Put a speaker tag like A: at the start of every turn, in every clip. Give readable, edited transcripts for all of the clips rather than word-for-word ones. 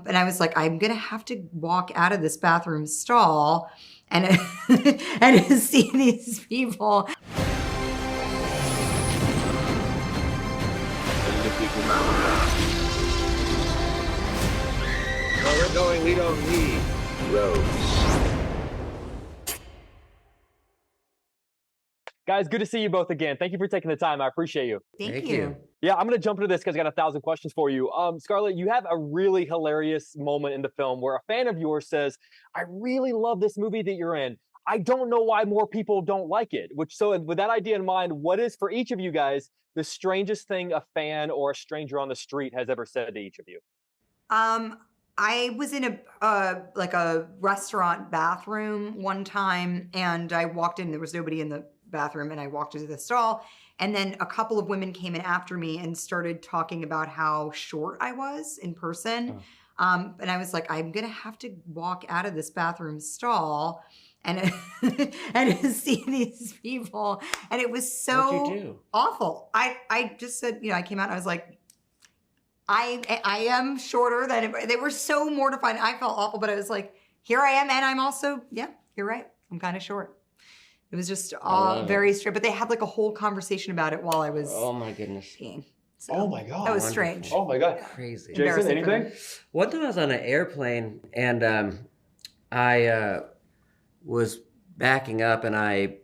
A: And I was like, I'm going to have to walk out of this bathroom stall and, and see these people.
B: Where we're going, we don't need roads.
C: Guys, good to see you both again. Thank you for taking the time. I appreciate you.
A: Thank you.
C: Yeah, I'm going to jump into this because I got 1,000 questions for you. Scarlett, you have a really hilarious moment in the film where a fan of yours says, I really love this movie that you're in. I don't know why more people don't like it. So with that idea in mind, what is, for each of you guys, the strangest thing a fan or a stranger on the street has ever said to each of you?
A: I was in a restaurant bathroom one time, and I walked in. There was nobody in the bathroom, and I walked into the stall, and then a couple of women came in after me and started talking about how short I was in person. And I was like, I'm gonna have to walk out of this bathroom stall and and see these people, and it was so awful. I just said, I came out and I was like, I am shorter than anybody. They were so mortified. I felt awful, but I was like, here I am. And I'm also, yeah, you're right. I'm kind of short. It was just very straight. But they had like a whole conversation about it while I was peeing. So
C: Oh my God.
A: That was strange.
C: Oh my God.
D: Crazy.
C: Jason, anything?
D: One time I was on an airplane and I was backing up and I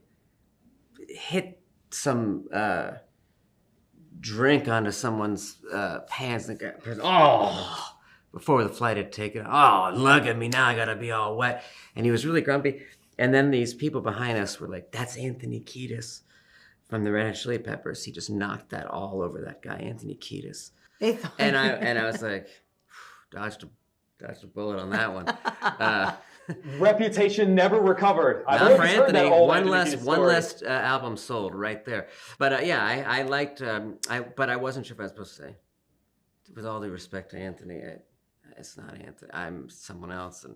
D: hit some drink onto someone's pants and before the flight had taken. Oh, look at me now, I gotta be all wet. And he was really grumpy. And then these people behind us were like, that's Anthony Kiedis from the Red Hot Chili Peppers. He just knocked that all over that guy, Anthony Kiedis. And I was like, dodged a bullet on that one.
C: Reputation never recovered.
D: Not for Anthony. One less album sold right there. But I liked. But I wasn't sure if I was supposed to say. With all due respect to Anthony, it's not Anthony. I'm someone else, and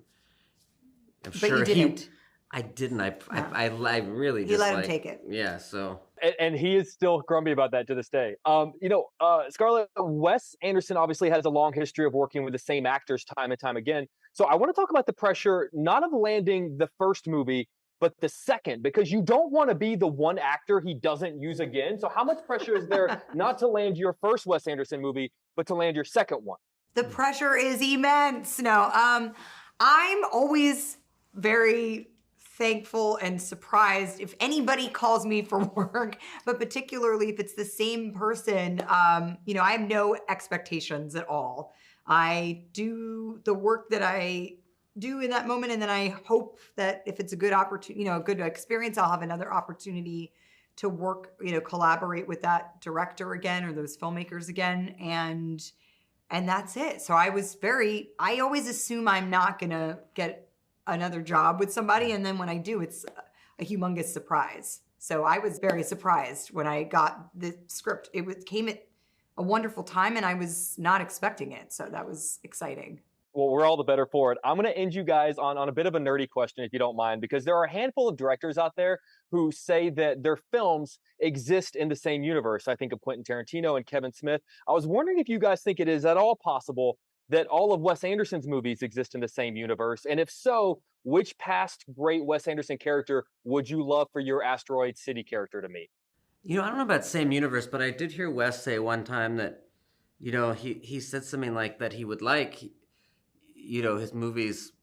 D: I'm
A: But
D: sure
A: you didn't.
D: I didn't. I really
A: You
D: just
A: let him take it.
D: Yeah. So.
C: And he is still grumpy about that to this day. Scarlett, Wes Anderson obviously has a long history of working with the same actors time and time again. So I want to talk about the pressure, not of landing the first movie, but the second, because you don't want to be the one actor he doesn't use again. So how much pressure is there not to land your first Wes Anderson movie, but to land your second one?
A: The pressure is immense. No, I'm always very thankful and surprised if anybody calls me for work, but particularly if it's the same person. I have no expectations at all. I do the work that I do in that moment, and then I hope that if it's a good opportunity, a good experience, I'll have another opportunity to work, collaborate with that director again or those filmmakers again, and that's it. So I always assume I'm not gonna get another job with somebody, and then when I do, it's a humongous surprise. So I was very surprised when I got the script. Came at a wonderful time, and I was not expecting it. So that was exciting.
C: Well, we're all the better for it. I'm going to end you guys on a bit of a nerdy question, if you don't mind, because there are a handful of directors out there who say that their films exist in the same universe. I think of Quentin Tarantino and Kevin Smith. I was wondering if you guys think it is at all possible that all of Wes Anderson's movies exist in the same universe? And if so, which past great Wes Anderson character would you love for your Asteroid City character to meet?
D: I don't know about same universe, but I did hear Wes say one time that, he said something like that he would like, his movies,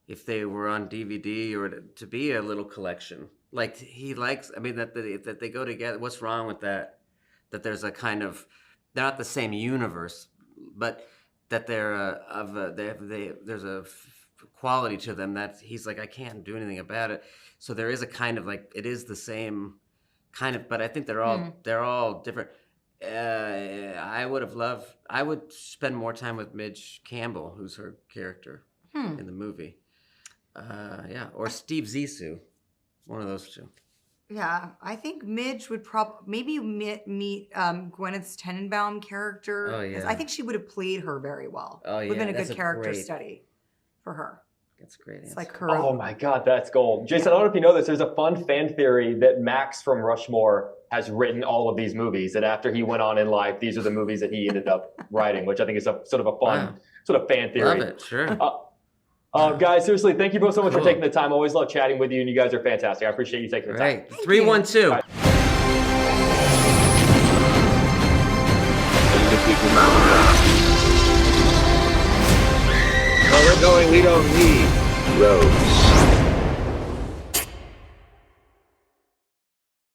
D: if they were on DVD or to be a little collection. Like he likes, that they go together. What's wrong with that? That there's a kind of, they're not the same universe, but that they're there's a quality to them that he's like, I can't do anything about it. So there is a kind of like, it is the same kind of, but I think they're all different. I would spend more time with Midge Campbell, who's her character in the movie. Or Steve Zissou, one of those two.
A: Yeah, I think Midge would maybe meet Gwyneth Tenenbaum character.
D: Oh, yeah.
A: I think she would have played her very well.
D: Oh, yeah.
A: Would have been a good character study for her.
D: That's a great answer.
A: It's like her.
C: Oh my God, that's gold. Jason, I don't know if you know this. There's a fun fan theory that Max from Rushmore has written all of these movies. That after he went on in life, these are the movies that he ended up writing, which I think is a sort of a fun sort of fan theory.
D: Love it. Sure.
C: Guys, seriously, thank you both so much for
D: Cool.
C: taking the time. Always love chatting with you, and you guys are fantastic. I appreciate you taking the time.
D: Right. 312.
C: Right.
B: Where we're going, we don't need roads.